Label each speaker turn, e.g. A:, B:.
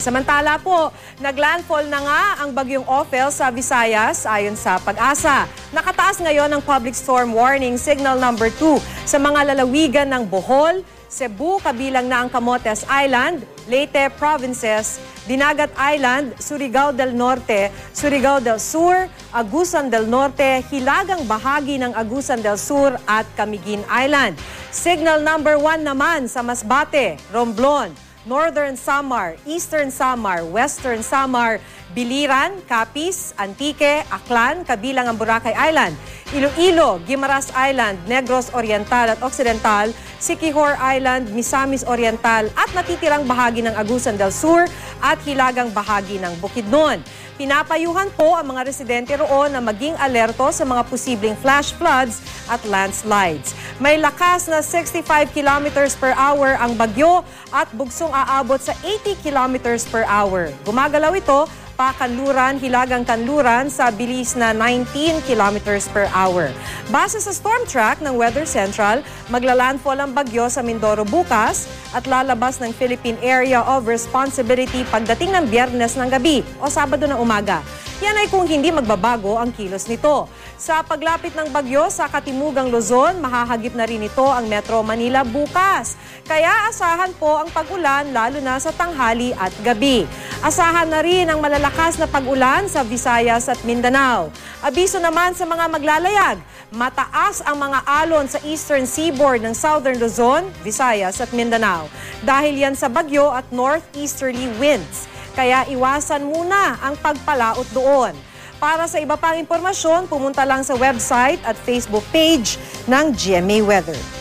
A: Samantala po, naglandfall na nga ang bagyong Ophel sa Visayas ayon sa Pag-asa. Nakataas ngayon ang public storm warning signal number 2 sa mga lalawigan ng Bohol, Cebu kabilang na ang Camotes Island, Leyte Provinces, Dinagat Island, Surigao del Norte, Surigao del Sur, Agusan del Norte, hilagang bahagi ng Agusan del Sur at Camiguin Island. Signal number 1 naman sa Masbate, Romblon, Northern Samar, Eastern Samar, Western Samar, Biliran, Capiz, Antique, Aklan, kabilang ang Boracay Island, Iloilo, Guimaras Island, Negros Oriental at Occidental, Siquijor Island, Misamis Oriental at natitirang bahagi ng Agusan del Sur at hilagang bahagi ng Bukidnon. Pinapayuhan po ang mga residente roon na maging alerto sa mga posibleng flash floods at landslides. May lakas na 65 kilometers per hour ang bagyo at bugsong aabot sa 80 kilometers per hour. Gumagalaw ito pa-Kanluran, Hilagang Kanluran sa bilis na 19 kilometers per hour. Base sa storm track ng Weather Central, maglalandfall ang bagyo sa Mindoro bukas at lalabas ng Philippine Area of Responsibility pagdating ng Biyernes ng gabi o Sabado ng umaga. Yan ay kung hindi magbabago ang kilos nito. Sa paglapit ng bagyo sa Katimugang Luzon, mahahagip na rin ito ang Metro Manila bukas. Kaya asahan po ang pag-ulan lalo na sa tanghali at gabi. Asahan na rin ang malalakas na pag-ulan sa Visayas at Mindanao. Abiso naman sa mga maglalayag, mataas ang mga alon sa eastern seaboard ng Southern Luzon, Visayas at Mindanao. Dahil yan sa bagyo at northeasterly winds. Kaya iwasan muna ang pagpalaot doon. Para sa iba pang impormasyon, pumunta lang sa website at Facebook page ng GMA Weather.